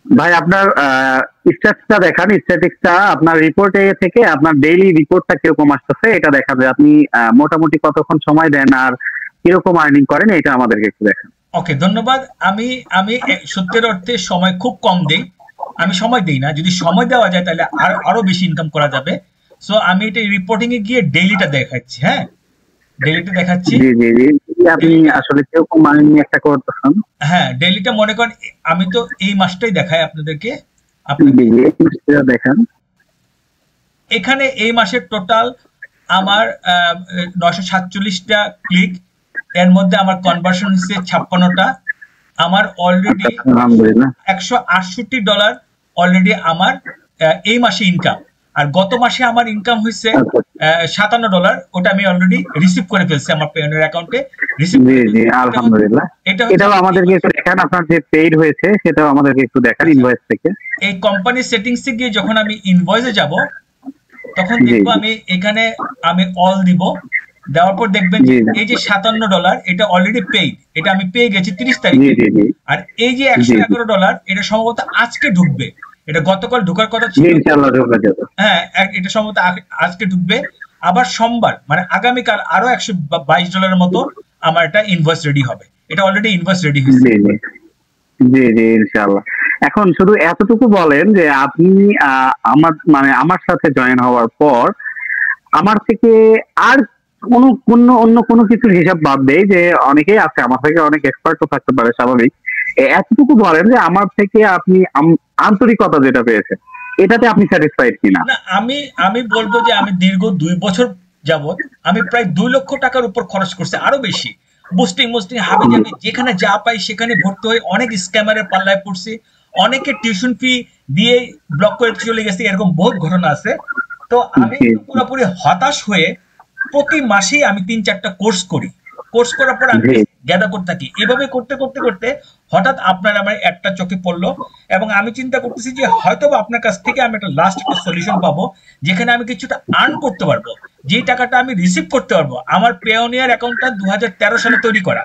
ভাই আপনার স্ট্যাটিক্সটা দেখান, স্ট্যাটিক্সটা আপনার রিপোর্টে থেকে আপনার ডেইলি রিপোর্টটা কিরকম আসতেছে এটা দেখাবে। আপনি মোটামুটি কতক্ষণ সময় দেন আর কিরকম আর্নিং করেন এটা আমাদেরকে একটু দেখান। ওকে, ধন্যবাদ। আমি আমি সত্যের অর্থে সময় খুব কম দেই। আমি সময় দেই না। যদি সময় দেওয়া যায় তাহলে আরো বেশি ইনকাম করা যাবে। সো আমি এটা রিপোর্টিং এ গিয়ে ডেইলিটা দেখাচ্ছি। হ্যাঁ, ডেইলিটা দেখাচ্ছি। জি জি জি। আপনি ডেইলিটা, আসলে কিরকম আর্নিং একটা করতেছেন? হ্যাঁ ডেইলিটা মনে করেন আমি তো এই মাসটাই দেখাই আপনাদেরকে। জি আপনাকে জি, সেটা দেখান। এখানে এই মাসের টোটাল আমার 947টা ক্লিক, এর মধ্যে আমার কনভার্সন হচ্ছে 56টা। আমার আচ্ছা অলরেডি আচ্ছা, আলহামদুলিল্লাহ। $168 অলরেডি আমার এই মাসে ইনকাম। আর গত মাসে আমার ইনকাম হয়েছে আচ্ছা, $57। ওটা আমি অলরেডি রিসিভ করে ফেলছি আমার পেয়নের অ্যাকাউন্টে, রিসিভ জি করে জি, ফেলছি। আলহামদুলিল্লাহ। এটা হচ্ছে এটাও আমার এই আমাদেরকে একটু মাসের। দেখান, আপনার যে পেইড হয়েছে সেটাও আমাদেরকে একটু দেখান আচ্ছা, ইনভয়েস থেকে। এই কোম্পানির সেটিংসে গিয়ে যখন আমি ইনভয়েসে যাব তখন জি দেখবো জি আমি এখানে আমি অল দিব। দেওয়ার পর দেখবেন যে জি এই যে $57 এটা অলরেডি পেইড, এটা আমি পেয়ে গেছি 30 জি তারিখে। জি জি আর এই যে জি $111 এটা সম্ভবত আজকে ঢুকবে। এটা গতকাল ঢোকার কথা জি, ছিল। ইনশাআল্লাহ ঢোকা যাবে। হ্যাঁ, এটা সম্ভবত আজকে ঢুকবে। আবার সোমবার মানে আগামীকাল আরো $122 মতো আমার একটা ইনভয়েস রেডি হবে। এটা অলরেডি ইনভয়েস রেডি হয়েছে। জি জি জি জি, ইনশাআল্লাহ। এখন শুধু এতটুকু বলেন যে আপনি আমার মানে আমার সাথে জয়েন হওয়ার পর আমার থেকে আর অন্য কোনো কিছুর হিসাব বাদ দেই, যে অনেকেই আছে আমার থেকে অনেক এক্সপার্টও থাকতে পারে, স্বাভাবিক। এতটুকু বলেন যে আমার থেকে আপনি আন্তরিকতা যেটা পেয়েছেন এটাতে আপনি স্যাটিসফাইড কিনা? না, আমি আমি বলবো যে আমি দীর্ঘ 2 বছর যাবত আমি প্রায় $2 লক্ষ উপর খরচ করছি, আরো বেশি। বুস্টিং মুস্টিং হাবি জি জাবি যেখানে যা পাই সেখানে ভর্তি হয়ে অনেক স্ক্যামারের পাল্লায় পড়ছি। অনেকে টিউশন ফি দিয়ে ব্লক করে চলে গেছে, এরকম বহুত ঘটনা আছে। তো আমি জি পুরোপুরি হতাশ হয়ে প্রতি মাসেই আমি 3-4টা কোর্স করি। কোর্স করার পর আমি জি গ্যাদার করতে থাকি। এভাবে করতে করতে করতে হঠাৎ আপনার আমার একটা চোখে পড়লো, এবং আমি চিন্তা করতেছি যে হয়তো বা আপনার কাছ থেকে আমি একটা লাস্ট একটা সলিউশন পাবো যেখানে আমি কিছুটা আর্ন করতে পারবো, যেই টাকাটা আমি রিসিভ করতে পারবো। আমার পেওনিয়ার অ্যাকাউন্টটা 2013 সালে তৈরি করা,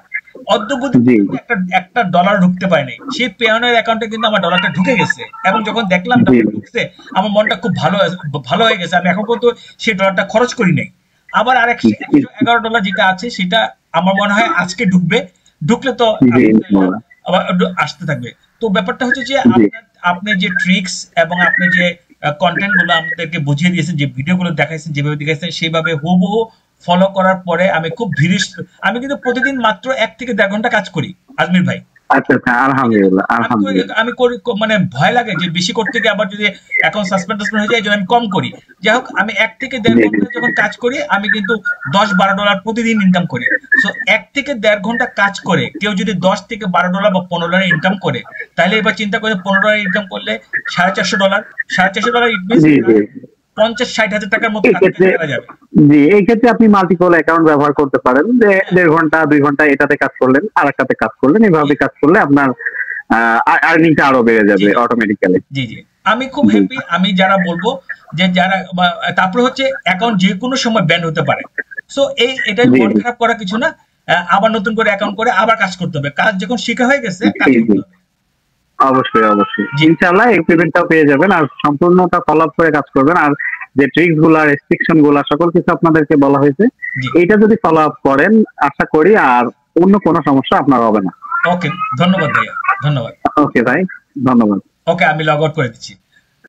অদ্যবধি জি একটা একটা ডলার ঢুকতে পারেনি। সেই পেওনিয়ার অ্যাকাউন্টে কিন্তু আমার ডলারটা ঢুকে গেছে, এবং যখন দেখলাম জি ডলার ঢুকছে আমার মনটা খুব ভালো হয়ে গেছে। আমি এখন পর্যন্ত সেই ডলারটা খরচ করি নাই। আবার আর জি $111 যেটা আছে সেটা আমার মনে হয় আজকে ঢুকবে। ঢুকলে তো জি, ইনশাআল্লাহ। আবার আসতে থাকবে। তো ব্যাপারটা হচ্ছে যে জি আপনি যে ট্রিক্স এবং আপনি যে কন্টেন্ট গুলো আমাদেরকে বুঝিয়ে দিয়েছেন, যে ভিডিওগুলো দেখাইছেন, যেভাবে দেখাইছেন সেভাবে হুবহু ফলো করার পরে আমি খুব ধীরে, আমি কিন্তু প্রতিদিন মাত্র 1 থেকে 1.5 ঘন্টা কাজ করি আজমির ভাই। আচ্ছা আচ্ছা, আলহামদুলিল্লাহ আলহামদুলিল্লাহ। আমি করি মানে ভয় লাগে যে বেশি করতে গিয়ে আবার যদি অ্যাকাউন্ট সাসপেন্ড হয়ে যায়, এই জন্য আমি কম করি। যাই হোক, আমি 1 থেকে 1.5 জি জি ঘন্টা যখন কাজ করি আমি কিন্তু $10-12 প্রতিদিন ইনকাম করি। সো 1 থেকে 1.5 ঘন্টা কাজ করে কেউ যদি $10 থেকে $12 বা $15 ইনকাম করে, তাহলে এবার চিন্তা করে $15 ইনকাম করলে $450, $450 ইট মিনস জি জি, 50-60 হাজার টাকার মতো এই ক্ষেত্রে করা যাবে। জি, এই ক্ষেত্রে আপনি মাল্টিপল অ্যাকাউন্ট ব্যবহার করতে পারেন, যে 1.5 ঘন্টা 2 ঘন্টা এটাতে কাজ করলেন, আর একটাতে কাজ করলেন, জি এইভাবে কাজ করলে আপনার আর্নিংটা আরো বেড়ে জি যাবে অটোমেটিক্যালি। জি জি, আমি খুব জি হ্যাপি। আমি যারা বলবো যে যারা তারপরে হচ্ছে অ্যাকাউন্ট যে কোনো সময় ব্যান হতে পারে। সো এটাই জি মন জি খারাপ করার কিছু না। আবার নতুন করে অ্যাকাউন্ট করে আবার কাজ করতে হবে। কাজ যখন শেখা হয়ে গেছে কাজ জি জি, করতে হবে। অবশ্যই অবশ্যই, জি ইনশাআল্লাহ এই পেমেন্টটাও পেয়ে যাবেন, আর সম্পূর্ণটা ফলো আপ করে কাজ করবেন। আর যে ট্রিক্স গুলা, রেস্ট্রিকশন গুলা, সকল কিছু আপনাদেরকে বলা হয়েছে, জি। এইটা যদি ফলো আপ করেন আশা করি আর অন্য কোনো সমস্যা আপনার হবে না। ওকে, ধন্যবাদ ভাইয়া, ধন্যবাদ। ওকে ভাই, ধন্যবাদ। ওকে, আমি লগ আউট করে দিচ্ছি।